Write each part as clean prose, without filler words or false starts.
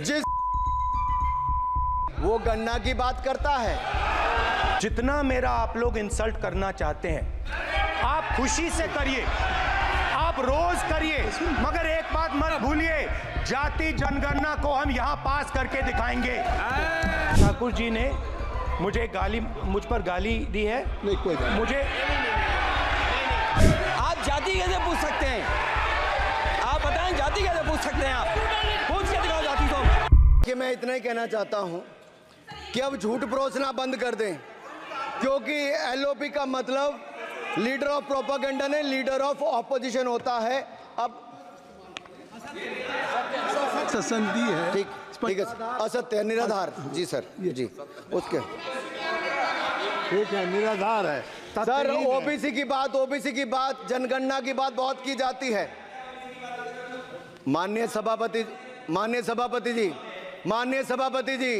जिस वो गन्ना की बात करता है। जितना मेरा आप लोग इंसल्ट करना चाहते हैं आप खुशी से करिए, आप रोज करिए, मगर एक बात मत भूलिए, जाति जनगणना को हम यहां पास करके दिखाएंगे। ठाकुर जी ने मुझ पर गाली दी है। नहीं कोई मुझे आप जाति कैसे पूछ सकते हैं? आप बताएं जाति कैसे पूछ सकते हैं? आप पूछ के दिखाओ जाति को। कि मैं इतना ही कहना चाहता हूं कि अब झूठ परोसना बंद कर दें, क्योंकि एलओपी का मतलब लीडर ऑफ प्रोपेगेंडा नहीं, लीडर ऑफ ऑपोजिशन होता है। अब संधि है, ठीक है, असत्य निराधार। जी सर, जी उसके ठीक है, निराधार है सर। ओबीसी की बात जनगणना की बात बहुत की जाती है। माननीय सभापति जी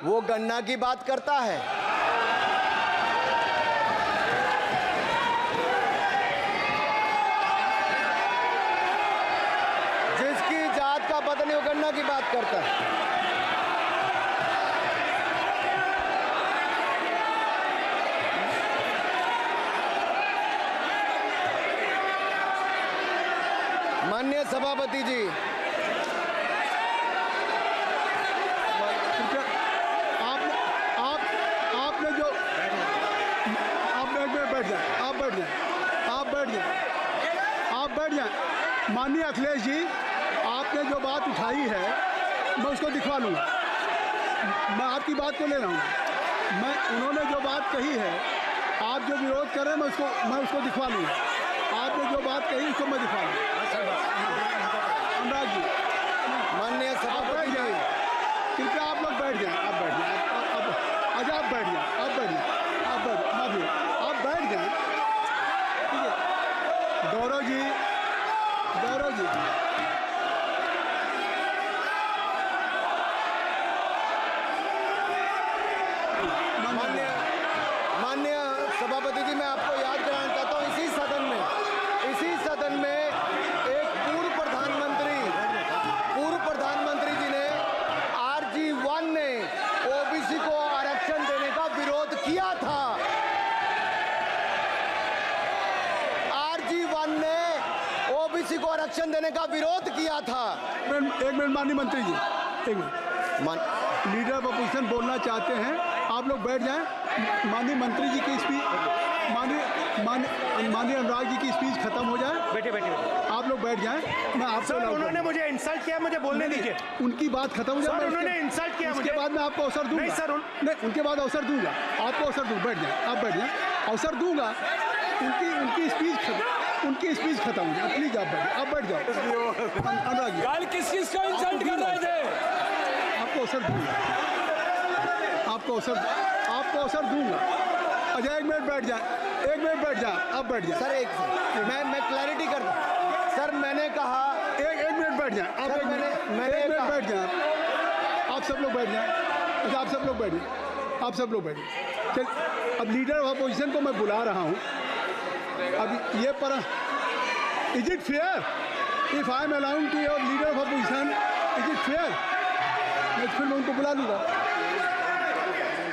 वो गन्ना की बात करता है। जिसकी जात का पता नहीं वो गन्ना की बात करता है। माननीय सभापति जी, आपने जो आप बैठ जाएं। माननीय अखिलेश जी, आपने जो बात उठाई है मैं उसको दिखवा लूँगा। मैं आपकी बात को ले रहा हूँ। उन्होंने जो बात कही है, आप जो विरोध कर रहे हैं मैं उसको दिखवा लूँगा। आपने जो बात कही उसको मैं दिखवा लूँगा। अनुराग जी, माननीय सभापति जी, कृपया आप लोग बैठ जाएं। आप बैठ जाएं। अच्छा, आप बैठ जाएं। आप बैठ जाएं। ठीक है। गौरव जी, माननीय सभापति जी, मैं आपको याद कराना चाहता हूँ, इसी सदन में एक पूर्व प्रधानमंत्री जी ने RG1 ने ओबीसी को आरक्षण देने का विरोध किया था। RG1 ने ओबीसी को आरक्षण देने का विरोध किया था। एक मिनट माननीय मंत्री जी, एक मिनट। लीडर ऑफ अपोजिशन बोलना चाहते हैं, आप लोग बैठ जाएं। माननीय मंत्री जी की स्पीच, माननीय अनुराग जी की स्पीच खत्म हो जाए। बैठे आप लोग बैठ जाएं। मैं आपसे उन्होंने मुझे इंसल्ट किया, मुझे बोलने दीजिए। उनकी बात खत्म हो जाए। उन्होंने इंसल्ट किया, उसके बाद मैं आपको अवसर दूंगा। नहीं सर, नहीं, उनके बाद अवसर दूंगा। आपको अवसर दूंगा। बैठ जाएं, आप बैठ जाएं, अवसर दूंगा। उनकी स्पीच खत्म हो जाए। प्लीज आप बैठ जाओ। अनुराग जी, कल किस को इंसल्ट कर रहे थे? आपको अवसर दूंगा। आपको अवसर दूंगा। अच्छा, एक मिनट बैठ जाए। आप बैठ जाए सर, मैं क्लैरिटी कर दूं। सर, मैंने कहा एक मिनट बैठ जाए। आप एक मिनट बैठ जाए। आप सब लोग बैठ जाए। अच्छा, आप सब लोग बैठ जाए। चल, अब लीडर ऑफ अपोजिशन को मैं बुला रहा हूँ। अब ये पर is it fair if I am allowed to your leader of opposition? Is it fair? मैं फिर उनको बुला लूँगा।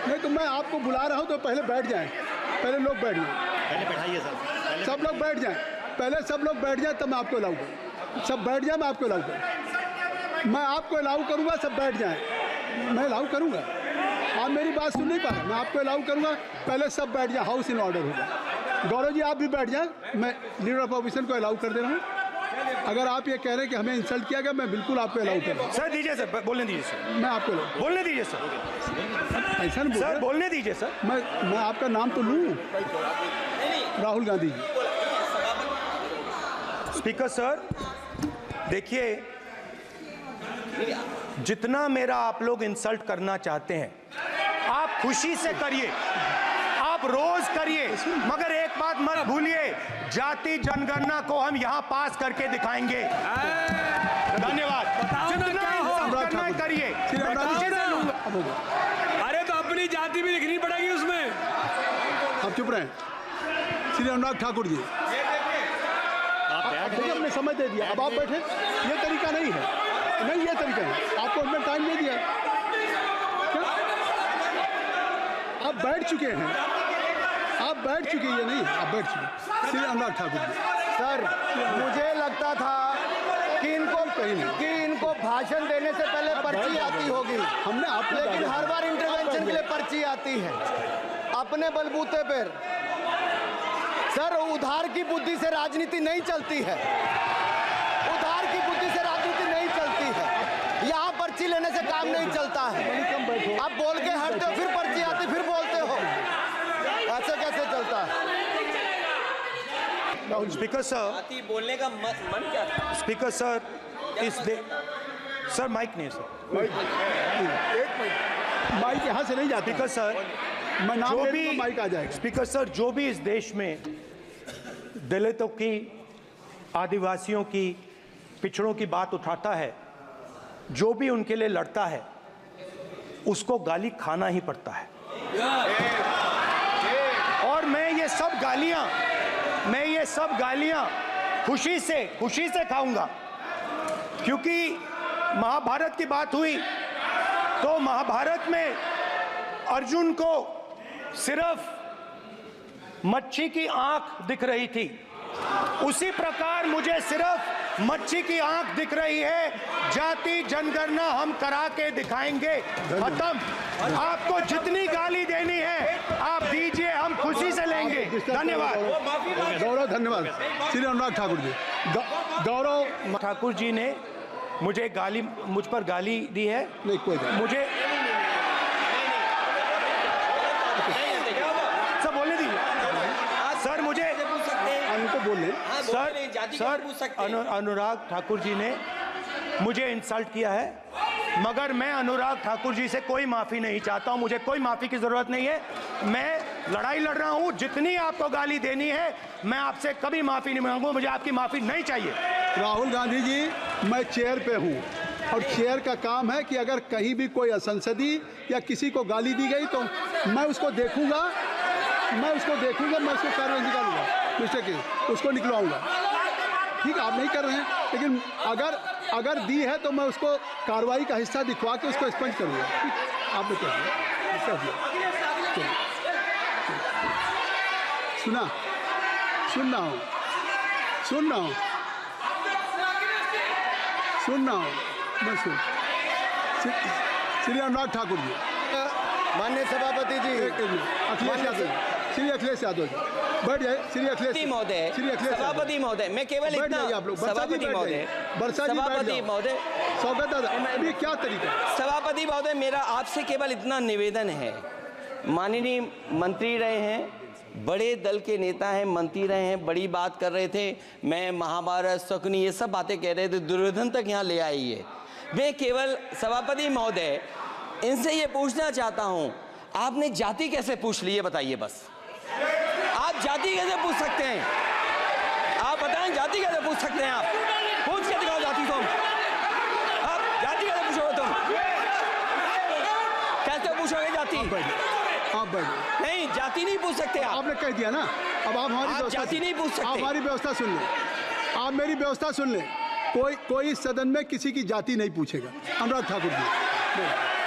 नहीं तो मैं आपको बुला रहा हूँ, तो पहले बैठ जाएं। पहले लोग बैठ जाएं। पहले बैठाइए सर। सब लोग बैठ जाएं। पहले सब लोग बैठ जाएं, तब मैं आपको अलाउ करूँ। सब बैठ जाए, मैं आपको अलाउ करूँ। मैं आपको अलाउ करूँगा, सब बैठ जाएं। मैं अलाउ करूँगा। आप मेरी बात सुन नहीं पा रहे। मैं आपको अलाउ करूँगा, पहले सब बैठ जाए। हाउस इन ऑर्डर होगा। गौरव जी, आप भी बैठ जाएं। मैं लीडर ऑफ अपोजिशन को अलाउ कर दे रहा हूँ। अगर आप ये कह रहे हैं कि हमें इंसल्ट किया गया, मैं बिल्कुल आपको अलाउ कर रहा हूँ। सर दीजिए, सर बोलने दीजिए सर। मैं आपको बोलने दीजिए सर। ऐसा नहीं सर बोलने दीजिए सर। मैं आपका नाम तो लूँ। राहुल गांधी जी। स्पीकर सर, देखिए, जितना मेरा आप लोग इंसल्ट करना चाहते हैं आप खुशी से करिए, आप रोज करिए, मगर एक बात मत भूलिए, जाति जनगणना को हम यहां पास करके दिखाएंगे। धन्यवाद। जितना करिए, मैं खुशी से लूंगा। अरे तो अपनी जाति भी लिखनी पड़ेगी उसमें। आप चुप रहें। श्री अनुराग ठाकुर जी, आपने समय दे दिया, अब आप बैठे। ये तरीका नहीं है। तरीका है? आपको हमने टाइम दे दिया। क्या? आप बैठ चुके हैं, आप बैठ चुके हैं, नहीं आप बैठ चुके। श्री अनुराग ठाकुर जी, सर मुझे लगता था कि इनको भाषण देने से पहले पर्ची आती होगी, हमने आपको लेकिन हर बार इंटरवेंशन के लिए पर्ची आती है अपने बलबूते पर। सर उधार की बुद्धि से राजनीति नहीं चलती है, उधार की बुद्धि से राजनीति नहीं चलती है। यहाँ पर्ची लेने से काम नहीं चलता है। आप बोल के हटते हो, फिर पर्ची आती, फिर बोलते हो, ऐसे कैसे चलता है? स्पीकर सर, जाति बोलने का मन क्या था? स्पीकर सर, सर माइक नहीं सर, एक मिनट, माइक यहाँ से नहीं जाती। स्पीकर सर, मैं नाम जो ले भी दूंगा, माइक आ जाएगा। स्पीकर सर, जो भी इस देश में दलितों की, आदिवासियों की, पिछड़ों की बात उठाता है, जो भी उनके लिए लड़ता है, उसको गाली खाना ही पड़ता है। और मैं ये सब गालियां खुशी से खाऊंगा, क्योंकि महाभारत की बात हुई तो महाभारत में अर्जुन को सिर्फ मच्छी की आंख दिख रही थी, उसी प्रकार मुझे सिर्फ मच्छी की आंख दिख रही है। जाति जनगणना हम करा के दिखाएंगे, खत्म। आपको जितनी गाली देनी है आप दीजिए, हम खुशी से लेंगे। धन्यवाद गौरव, धन्यवाद। श्री अनुराग ठाकुर जी, गौरव ठाकुर जी ने मुझ पर गाली दी है। नहीं, कोई नहीं। मुझे सर बोलने दीजिए सर, मुझे उनको बोले सर अनुराग ठाकुर जी ने मुझे इंसल्ट किया है, मगर मैं अनुराग ठाकुर जी से कोई माफी नहीं चाहता हूं, मुझे कोई माफी की जरूरत नहीं है। मैं लड़ाई लड़ रहा हूं, जितनी आपको गाली देनी है मैं आपसे कभी माफी नहीं मांगूंगा, मुझे आपकी माफी नहीं चाहिए। राहुल गांधी जी, मैं चेयर पे हूँ और चेयर का काम है कि अगर कहीं भी कोई असंसदीय या किसी को गाली दी गई तो मैं उसको देखूंगा, मैं उसको कार्रवाई निकालूंगा, मिस्टर के उसको निकलवाऊंगा। ठीक है, आप नहीं कर रहे हैं, लेकिन अगर दी है तो मैं उसको कार्रवाई का हिस्सा दिखवा के उसको स्पंज करूंगा। ठीक, आपने कर दिया। सुन रहा हूँ मैं श्री अनुराग ठाकुर जी, माननीय सभापति जी, श्री अखिलेश यादव जी बैठ जाए। श्री अखिलेश महोदय, सभापति महोदय, मैं केवल इतना, सभापति महोदय, स्वागत दादा, ये क्या तरीका है? सभापति महोदय, मेरा आपसे केवल इतना निवेदन है, माननीय मंत्री रहे हैं, बड़े दल के नेता हैं, मंत्री रहे हैं, बड़ी बात कर रहे थे, मैं महाभारत, शकुनी, ये सब बातें कह रहे थे, दुर्योधन तक यहाँ ले आई है। मैं केवल सभापति महोदय इनसे ये पूछना चाहता हूँ, आपने जाति कैसे पूछ ली है बताइए बस। आप जाति कैसे पूछ सकते हैं? आप बताएं, जाति कैसे पूछ सकते हैं? आप पूछ के दिखाओ जाति तुम। आप जाति कैसे पूछोगे तुम? कैसे पूछोगे जाति? आप बैठ नहीं, जाति नहीं पूछ सकते आप। आपने कह दिया ना, अब आप हमारी जाति नहीं पूछ सकते। आप हमारी व्यवस्था सुन लें, आप मेरी व्यवस्था सुन लें। कोई सदन में किसी की जाति नहीं पूछेगा। अनुराग ठाकुर जी